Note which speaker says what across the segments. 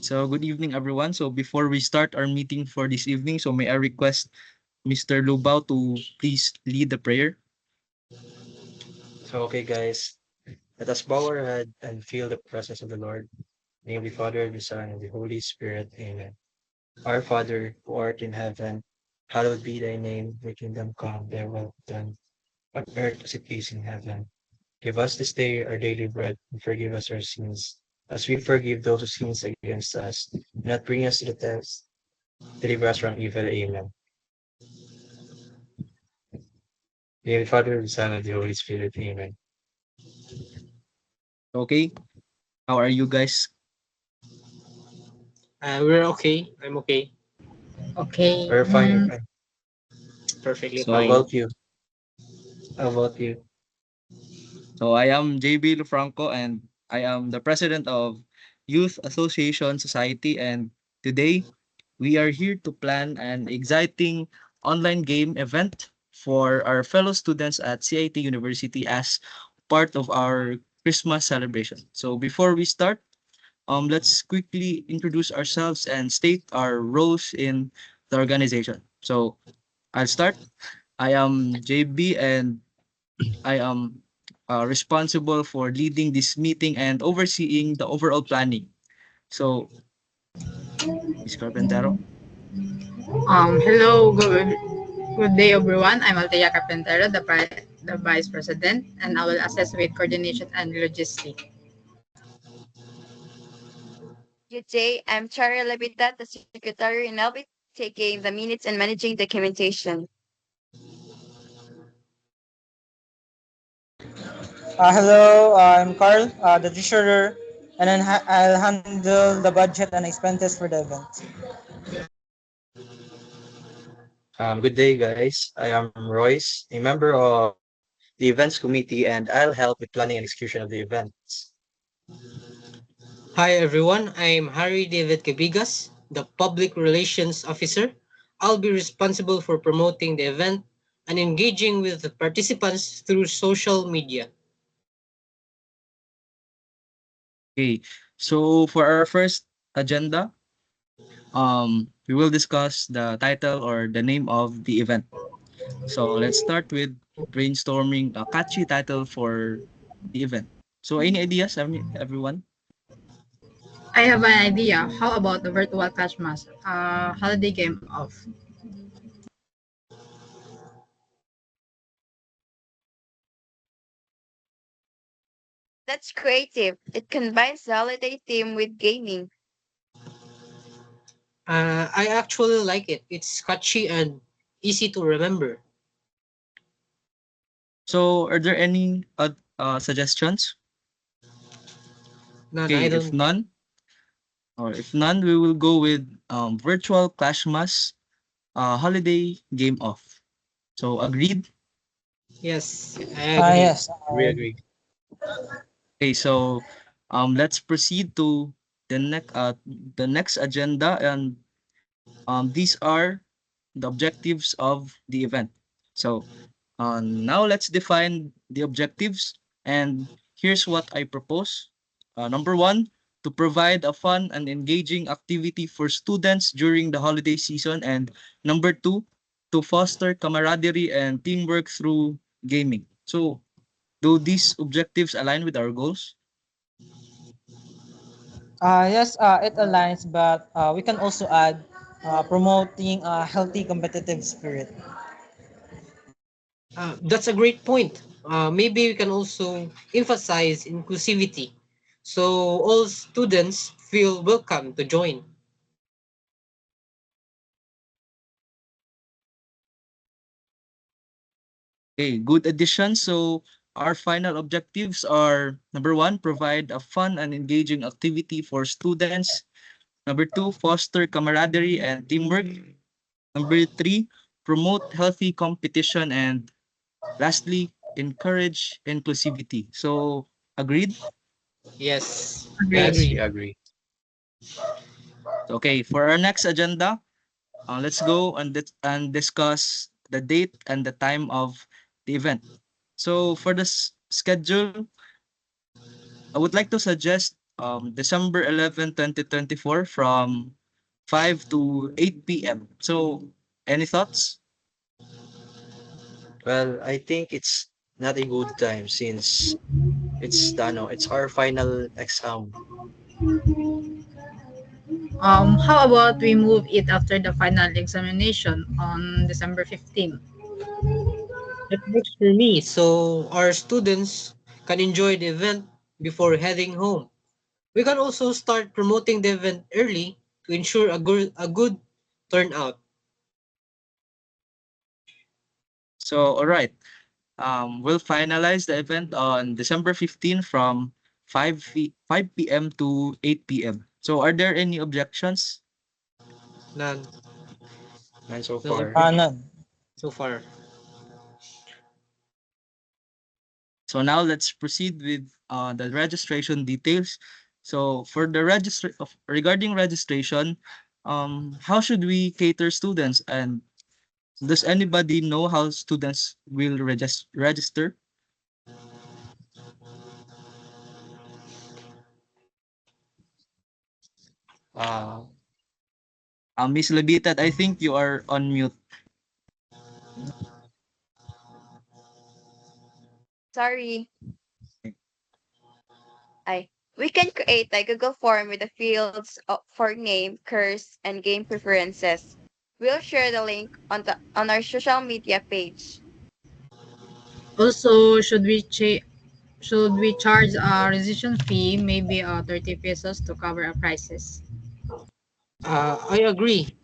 Speaker 1: So good evening, everyone. So before we start our meeting for this evening, so may I request Mr. Lubao to please lead the prayer.
Speaker 2: So, okay, guys, let us bow our head and feel the presence of the Lord. Name the Father, the Son, and the Holy Spirit. Amen. Our Father, who art in heaven, hallowed be thy name. Thy kingdom come, thy will be done on earth as it is in heaven. Give us this day our daily bread, and forgive us our sins, as we forgive those who sin against us. Do not bring us to the test, deliver us from evil. Amen. Name the Father, the Son, and the Holy Spirit. Amen.
Speaker 1: Okay, how are you guys?
Speaker 3: We're okay. I'm okay.
Speaker 4: Okay.
Speaker 2: We're fine, we're fine.
Speaker 3: Perfectly
Speaker 2: How
Speaker 1: So
Speaker 3: fine.
Speaker 2: about you? How about you?
Speaker 1: so I am JB Lufranco and I am the president of Youth Association Society, and today we are here to plan an exciting online game event for our fellow students at CIT University as part of our Christmas celebration. So before we start, let's quickly introduce ourselves and state our roles in the organization. So I'll start. I am JB and I am responsible for leading this meeting and overseeing the overall planning. So, Ms. Carpentero.
Speaker 4: Hello, good day, everyone. I'm Altea Carpentero, the Vice President, and I will assist with coordination and logistics.
Speaker 5: Good day. I'm Chara Levitat, the Secretary in I'll be taking the minutes and managing documentation.
Speaker 6: Hello, I'm Carl, the treasurer, and then I'll handle the budget and expenses for the event.
Speaker 2: Good day, guys. I am Royce, a member of the events committee, and I'll help with planning and execution of the events.
Speaker 3: Hi everyone. I'm Harry David Cabigas, the Public Relations Officer. I'll be responsible for promoting the event and engaging with the participants through social media.
Speaker 1: Okay. So for our first agenda, we will discuss the title or the name of the event. So let's start with brainstorming a catchy title for the event. So any ideas, everyone?
Speaker 4: I have an idea. How about the virtual Christmas holiday game off?
Speaker 5: That's creative. It combines the holiday theme with gaming.
Speaker 3: I actually like it. It's catchy and easy to remember.
Speaker 1: So are there any suggestions?
Speaker 3: None,
Speaker 1: Okay,
Speaker 3: I don't.
Speaker 1: if none, we will go with virtual Clashmas holiday game off. So agreed.
Speaker 3: Yes, I agree.
Speaker 6: Yes,
Speaker 2: We agree.
Speaker 1: Okay, so let's proceed to the next agenda, and these are the objectives of the event. So now let's define the objectives, and here's what I propose. Number one, to provide a fun and engaging activity for students during the holiday season, and number two, to foster camaraderie and teamwork through gaming. So, do these objectives align with our goals?
Speaker 6: yes, it aligns, but we can also add promoting a healthy competitive spirit.
Speaker 3: That's a great point. Maybe we can also emphasize inclusivity so all students feel welcome to join.
Speaker 1: Okay, good addition. So our final objectives are number one, provide a fun and engaging activity for students. Number two, foster camaraderie and teamwork. Number three, promote healthy competition. And lastly, encourage inclusivity. So agreed?
Speaker 3: Yes, I
Speaker 2: Yes,
Speaker 4: Agreed.
Speaker 2: we
Speaker 3: agree.
Speaker 2: agree.
Speaker 1: Okay, for our next agenda, let's go and discuss the date and the time of the event. So for the schedule, I would like to suggest December 11, 2024 from 5 to 8 p.m. So, any thoughts?
Speaker 2: Well, I think it's not a good time since it's our final exam.
Speaker 4: How about we move it after the final examination on December 15th?
Speaker 3: That works for me. So our students can enjoy the event before heading home. We can also start promoting the event early to ensure a good turnout.
Speaker 1: So, all right. We'll finalize the event on December 15 from 5 p.m. to 8 p.m. So, are there any objections?
Speaker 3: None.
Speaker 2: And so
Speaker 3: No
Speaker 2: far,
Speaker 6: None.
Speaker 3: so far.
Speaker 1: So now let's proceed with the registration details. So for the regarding registration, how should we cater students, and does anybody know how students will register?
Speaker 2: uh,
Speaker 1: Miss Lebitat, I think you are on mute.
Speaker 5: Sorry. We can create a Google form with the fields for name, curse, and game preferences. We'll share the link on our social media page.
Speaker 4: Also, should we charge a registration fee, maybe 30 pesos to cover our prices?
Speaker 3: I agree.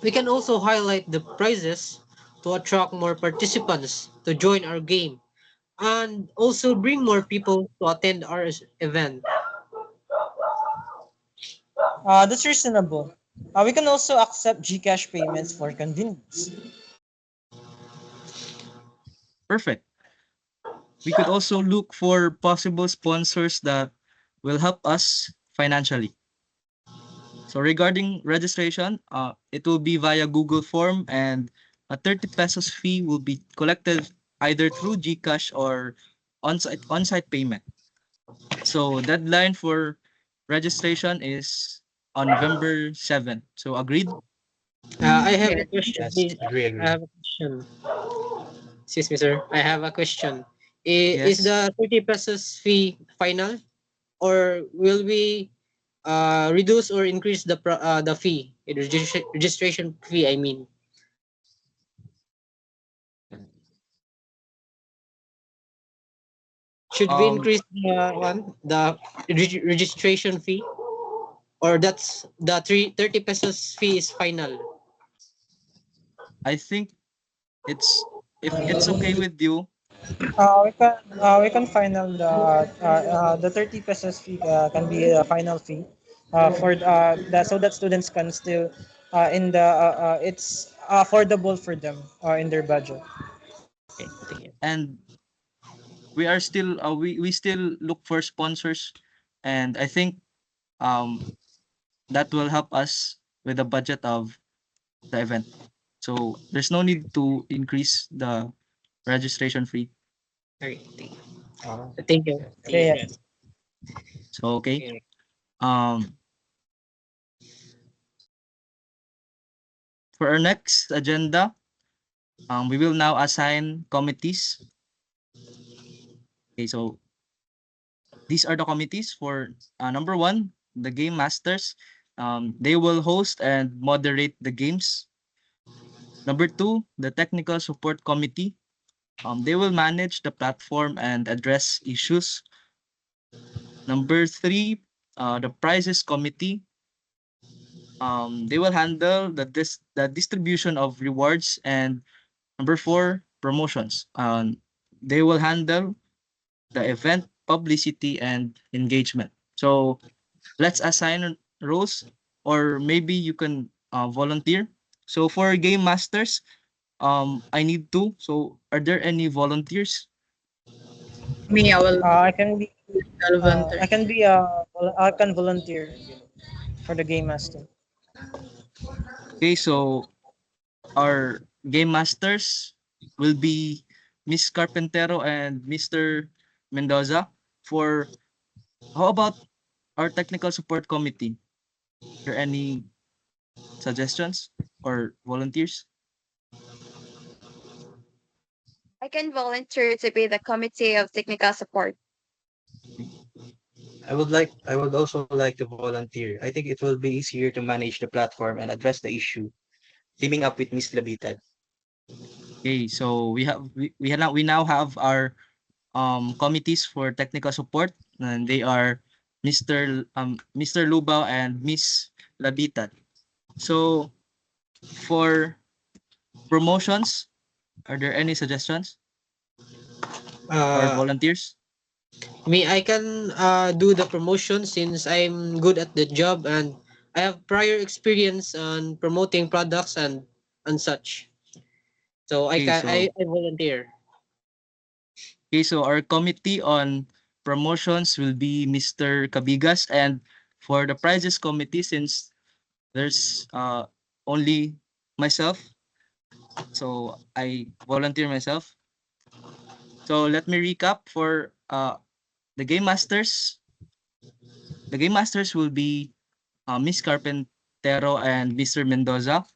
Speaker 3: We can also highlight the prizes to attract more participants to join our game and also bring more people to attend our event.
Speaker 6: That's reasonable. We can also accept GCash payments for convenience.
Speaker 1: Perfect. We could also look for possible sponsors that will help us financially. So regarding registration, it will be via Google form, and a 30 pesos fee will be collected either through GCash or on-site payment. So deadline for registration is on November 7th. So agreed?
Speaker 3: I have a
Speaker 4: Yes.
Speaker 3: question.
Speaker 2: yes,
Speaker 3: Please. I
Speaker 2: agree.
Speaker 3: have a question. Excuse me, sir. I have a question. Is
Speaker 1: Yes.
Speaker 3: the 30 pesos fee final, or will we reduce or increase the fee, the registration fee? I mean, should we
Speaker 1: Um,
Speaker 3: increase the registration fee, or that's the 30 pesos fee is final?
Speaker 1: I think it's if it's okay with you,
Speaker 6: We can final the 30 pesos fee can be a final fee for that, so that students can still in the it's affordable for them in their budget.
Speaker 3: Okay, thank you.
Speaker 1: and we still look for sponsors, and I think um that will help us with the budget of the event. So there's no need to increase the registration fee.
Speaker 3: Okay, thank you.
Speaker 2: Uh,
Speaker 3: Thank you. Thank you,
Speaker 6: Yeah,
Speaker 3: sir.
Speaker 1: So okay.
Speaker 3: Okay.
Speaker 1: Um for our next agenda, we will now assign committees. Okay, so these are the committees for number one, the game masters. They will host and moderate the games. Number two, the technical support committee. They will manage the platform and address issues. Number three, the prizes committee. They will handle the distribution of rewards. And number four, promotions. They will handle the event publicity and engagement. So let's assign roles, or maybe you can volunteer. So for game masters, I need two. So are there any volunteers?
Speaker 4: Me,
Speaker 6: I can be
Speaker 4: volunteer.
Speaker 6: I can volunteer for the game master.
Speaker 1: Okay, so our game masters will be Miss Carpentero and Mr. Mendoza. For how about our technical support committee, are there any suggestions or volunteers?
Speaker 5: I can volunteer to be the committee of technical support.
Speaker 2: I would also like to volunteer. I think it will be easier to manage the platform and address the issue, teaming up with Miss Labitan.
Speaker 1: Okay, so we now have our committees for technical support, and they are Mr. Lubao and Miss Labitan. So for promotions, are there any suggestions or
Speaker 3: Uh,
Speaker 1: volunteers?
Speaker 3: Me, I can do the promotion since I'm good at the job and I have prior experience on promoting products and such. So
Speaker 1: Okay, so
Speaker 3: I volunteer.
Speaker 1: our committee on promotions will be Mr. Cabigas, and for the prizes committee, since there's only myself, so I volunteer myself. So let me recap for the game masters. The game masters will be Miss Carpentero and Mr. Mendoza.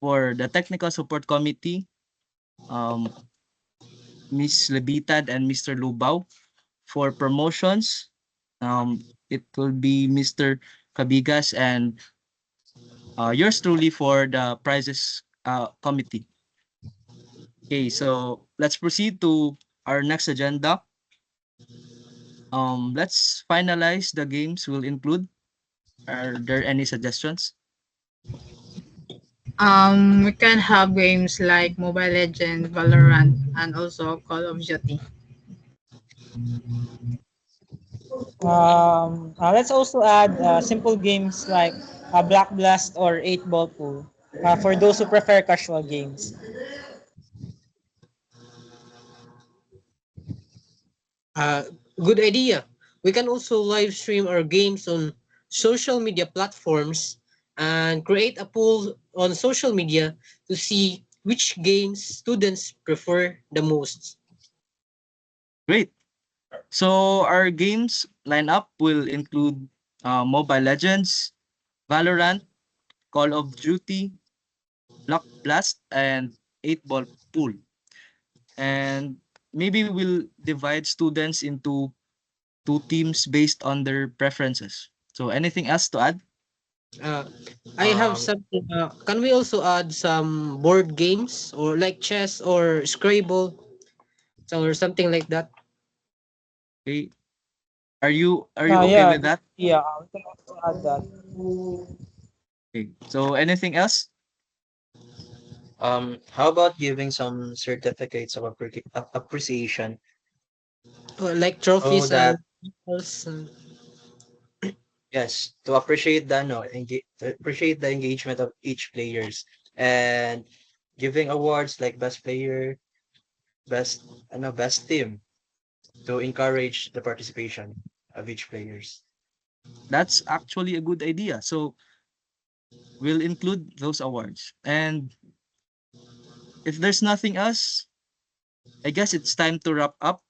Speaker 1: For the technical support committee, um, Miss Lebitad and Mr. Lubao. For promotions, it will be Mr. Cabigas and yours truly for the prizes committee. Okay, so let's proceed to our next agenda. Let's finalize the games will include. Are there any suggestions?
Speaker 4: We can have games like Mobile Legends, Valorant, and also Call of Duty.
Speaker 6: Let's also add simple games like Black Blast or 8 Ball Pool for those who prefer casual games.
Speaker 3: Uh, Good idea. We can also live stream our games on social media platforms and create a poll on social media to see which games students prefer the most.
Speaker 1: Great. So our games lineup will include Mobile Legends, Valorant, Call of Duty, Block Blast, and 8 Ball Pool. And maybe we'll divide students into two teams based on their preferences. So anything else to add?
Speaker 3: Uh, I have
Speaker 2: Um,
Speaker 3: something. Can we also add some board games or like chess or Scrabble, so or something like that?
Speaker 1: Okay. Are you okay
Speaker 6: Yeah,
Speaker 1: with that?
Speaker 6: yeah, we can also add that.
Speaker 1: Okay. So anything else?
Speaker 2: how about giving some certificates of appreciation
Speaker 3: Like
Speaker 2: so
Speaker 3: trophies
Speaker 2: that
Speaker 3: and medals and-
Speaker 2: yes, to appreciate the no, to appreciate the engagement of each players and giving awards like best player, best team to encourage the participation of each players.
Speaker 1: That's actually a good idea. So we'll include those awards. And if there's nothing else, I guess it's time to wrap up.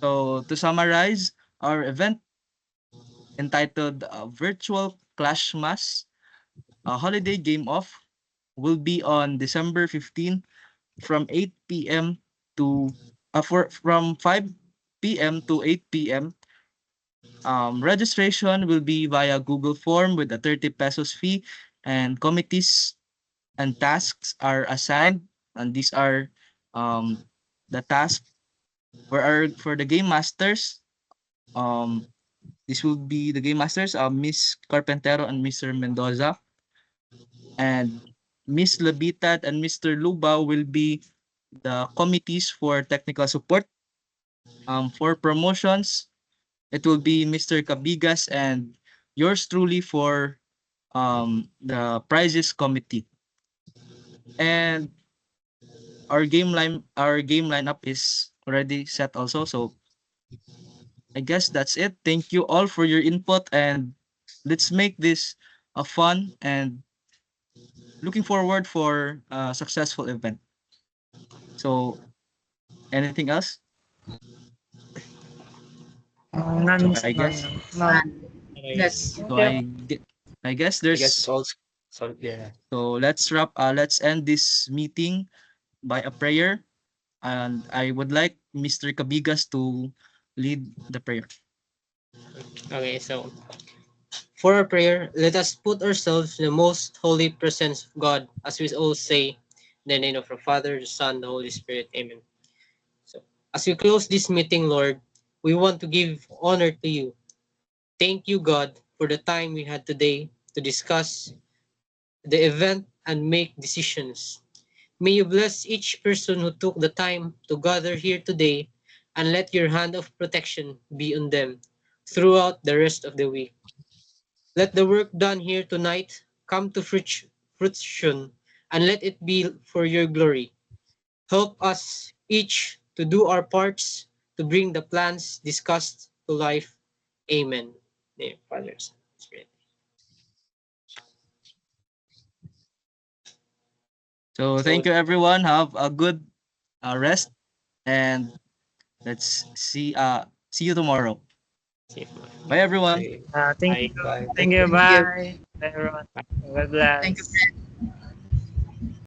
Speaker 1: So to summarize, our event entitled Virtual Clash Mass, a holiday game off, will be on December 15 from 8 p.m. to from 5 p.m. to 8 p.m. Registration will be via Google Form with a 30 pesos fee, and committees and tasks are assigned, and these are um, the tasks for the game masters. Um, this will be the game masters, Miss Carpentero and Mr. Mendoza, and Miss Labitat and Mr. Lubao will be the committees for technical support. For promotions, it will be Mr. Cabigas and yours truly for the prizes committee. And our game lineup is already set also. So I guess that's it. Thank you all for your input, and let's make this a fun and looking forward for a successful event. So anything else?
Speaker 6: None,
Speaker 1: So I guess
Speaker 6: none.
Speaker 4: Yes.
Speaker 1: so I guess
Speaker 2: I guess
Speaker 1: there's
Speaker 2: it's all so yeah.
Speaker 1: so let's end this meeting by a prayer, and I would like Mr. Cabigas to lead the prayer.
Speaker 3: Okay, so for our prayer, let us put ourselves in the most holy presence of God, as we all say, in the name of the Father, the Son, the Holy Spirit. Amen. So, as we close this meeting, Lord, we want to give honor to you. Thank you, God, for the time we had today to discuss the event and make decisions. May you bless each person who took the time to gather here today, and let your hand of protection be on them throughout the rest of the week. Let the work done here tonight come to fruition, and let it be for your glory. Help us each to do our parts to bring the plans discussed to life. Amen. Name of Father, Son, Spirit.
Speaker 1: So
Speaker 3: So,
Speaker 1: thank you everyone. Have a good rest, and let's see you tomorrow.
Speaker 3: see you.
Speaker 1: Bye everyone.
Speaker 2: Okay.
Speaker 6: Thank
Speaker 3: Bye.
Speaker 6: you.
Speaker 2: Bye.
Speaker 6: Thank
Speaker 2: Thank
Speaker 6: you.
Speaker 2: you.
Speaker 4: Thank you.
Speaker 6: Bye. Bye, everyone. God
Speaker 4: Thank you,
Speaker 6: bless.
Speaker 4: friend.